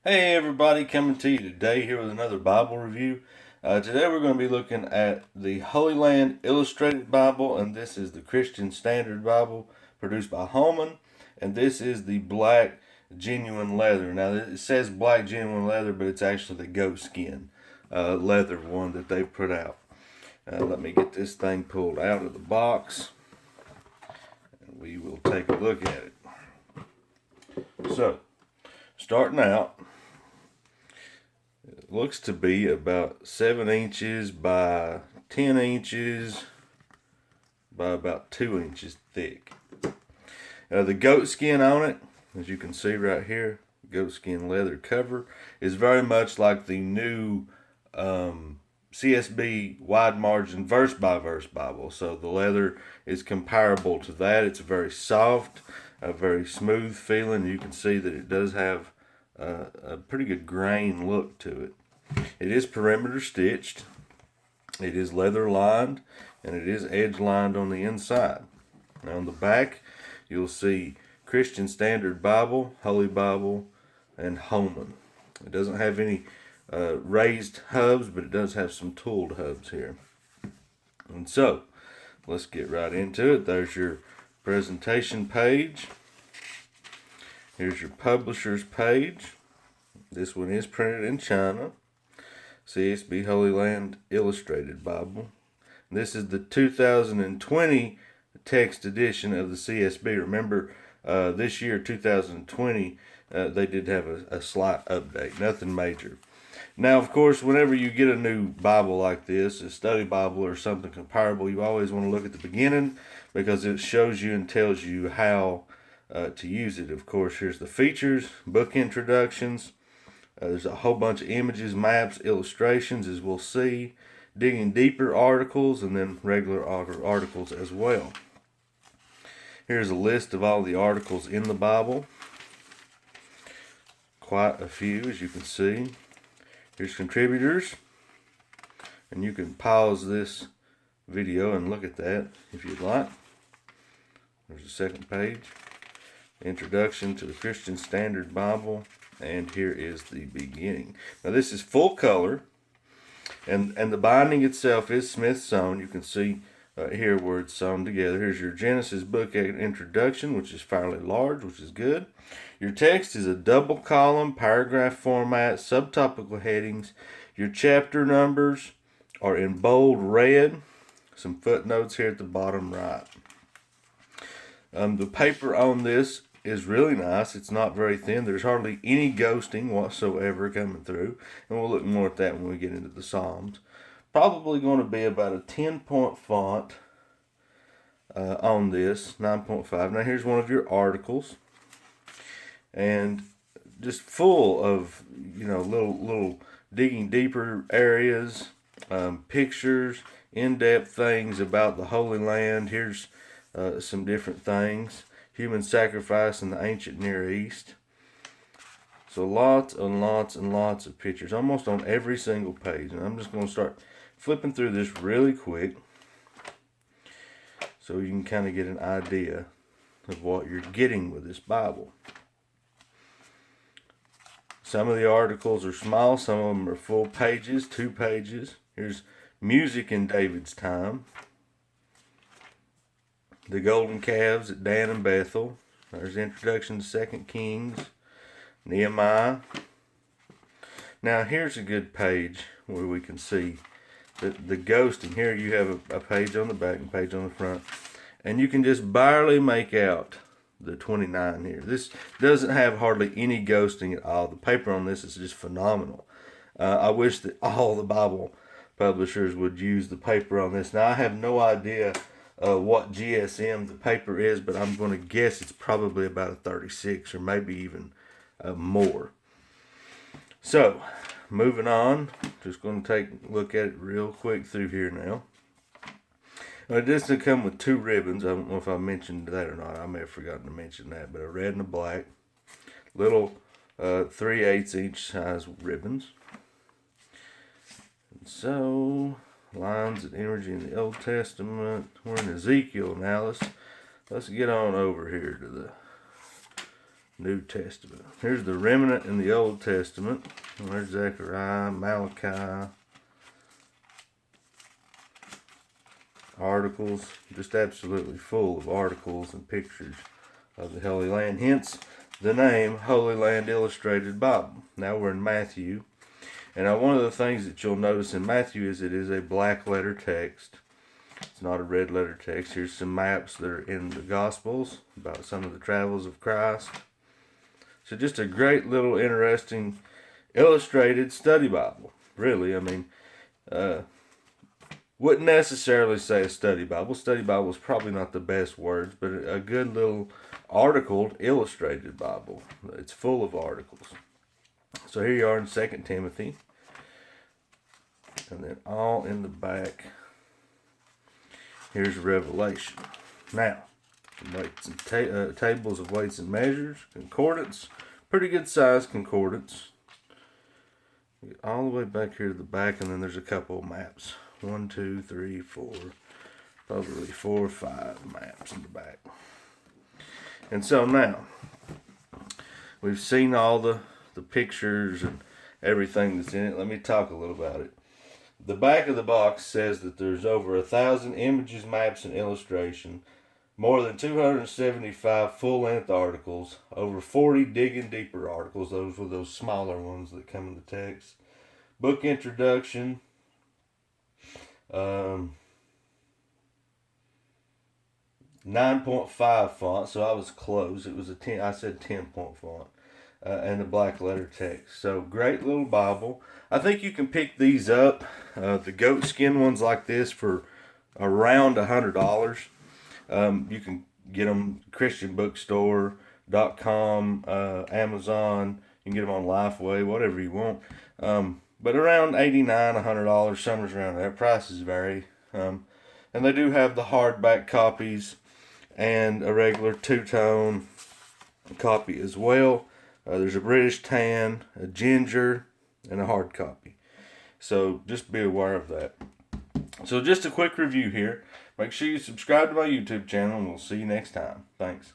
Hey everybody, coming to you today here with another Bible review. Today we're going to be looking at the Holy Land Illustrated Bible, and this is the Christian Standard Bible produced by Holman, and this is the black genuine leather. Now it says black genuine leather, but it's actually the goat skin leather one that they put out. Let me get this thing pulled out of the box, and we will take a look at it. So, starting out, looks to be about 7 inches by 10 inches by about 2 inches thick. The goat skin on it, as you can see right here, goat skin leather cover, is very much like the new CSB wide margin verse by verse Bible. So the leather is comparable to that. It's very soft, a very smooth feeling. You can see that it does have a pretty good grain look to it. It is perimeter stitched, it is leather lined, and it is edge lined on the inside. Now on the back, you'll see Christian Standard Bible, Holy Bible, and Holman. It doesn't have any raised hubs, but it does have some tooled hubs here. And so, let's get right into it. There's your presentation page. Here's your publisher's page. This one is printed in China. CSB Holy Land Illustrated Bible. This is the 2020 text edition of the CSB. Remember, this year, 2020, they did have a slight update, nothing major. Now, of course, whenever you get a new Bible like this, a study Bible or something comparable, you always want to look at the beginning because it shows you and tells you how to use it. Of course, here's the features, book introductions. There's a whole bunch of images, maps, illustrations, as we'll see, digging deeper articles, and then regular articles as well. Here's a list of all the articles in the Bible. Quite a few, as you can see. Here's contributors, and you can pause this video and look at that if you'd like. There's the second page. Introduction to the Christian Standard Bible. And here is the beginning. Now this is full color, and the binding itself is Smith sewn. You can see here where it's sewn together. Here's your Genesis book introduction, which is fairly large, which is good. Your text is a double column, paragraph format, subtopical headings. Your chapter numbers are in bold red. Some footnotes here at the bottom right. The paper on this is really nice. It's not very thin. There's hardly any ghosting whatsoever coming through. And we'll look more at that when we get into the Psalms. Probably going to be about a 10-point font on this, 9.5. Now here's one of your articles. And just full of, little digging deeper areas, pictures, in-depth things about the Holy Land. Here's some different things. Human sacrifice in the ancient Near East. So lots and lots and lots of pictures, almost on every single page. And I'm just going to start flipping through this really quick so you can kind of get an idea of what you're getting with this Bible. Some of the articles are small, some of them are full pages, 2 pages. Here's music in David's time. The golden calves at Dan and Bethel. There's the introduction to 2 Kings. Nehemiah. Now here's a good page where we can see the ghosting. Here you have a page on the back and a page on the front. And you can just barely make out the 29 here. This doesn't have hardly any ghosting at all. The paper on this is just phenomenal. I wish that all the Bible publishers would use the paper on this. Now I have no idea what GSM the paper is, but I'm going to guess it's probably about a 36 or maybe even more. So, moving on, just going to take a look at it real quick through here now. It does come with 2 ribbons. I don't know if I mentioned that or not. I may have forgotten to mention that, but a red and a black. Little 3/8 inch size ribbons. And so, lines and imagery in the Old Testament. We're in Ezekiel now. Let's get on over here to New Testament. Here's the remnant in the Old Testament. There's Zechariah, Malachi. Articles, just absolutely full of articles and pictures of the Holy Land. Hence the name Holy Land Illustrated Bible. Now we're in Matthew. And one of the things that you'll notice in Matthew is it is a black letter text. It's not a red letter text. Here's some maps that are in the Gospels about some of the travels of Christ. So just a great little interesting illustrated study Bible. Really, I mean, wouldn't necessarily say a study Bible. Study Bible is probably not the best words, but a good little articled, illustrated Bible. It's full of articles. So here you are in 2 Timothy. And then all in the back, here's Revelation. Now, weights and tables of weights and measures, concordance, pretty good size concordance. Get all the way back here to the back, and then there's a couple of maps. 1, 2, 3, 4, probably 4 or 5 maps in the back. And so now, we've seen all the pictures and everything that's in it. Let me talk a little about it. The back of the box says that there's over 1,000 images, maps, and illustration, more than 275 full-length articles, over 40 digging deeper articles. Those were those smaller ones that come in the text. Book introduction. 9.5 font, so I was close. It was I said 10-point font, and the black letter text. So great little Bible. I think you can pick these up, the goat skin ones like this, for around $100. You can get them ChristianBookstore.com, Amazon. You can get them on Lifeway, whatever you want. But around $89, $100, somewhere around there. Prices vary. And they do have the hardback copies and a regular two-tone copy as well. There's a British tan, a ginger, and a hard copy. So just be aware of that. So just a quick review here. Make sure you subscribe to my YouTube channel, and we'll see you next time. Thanks.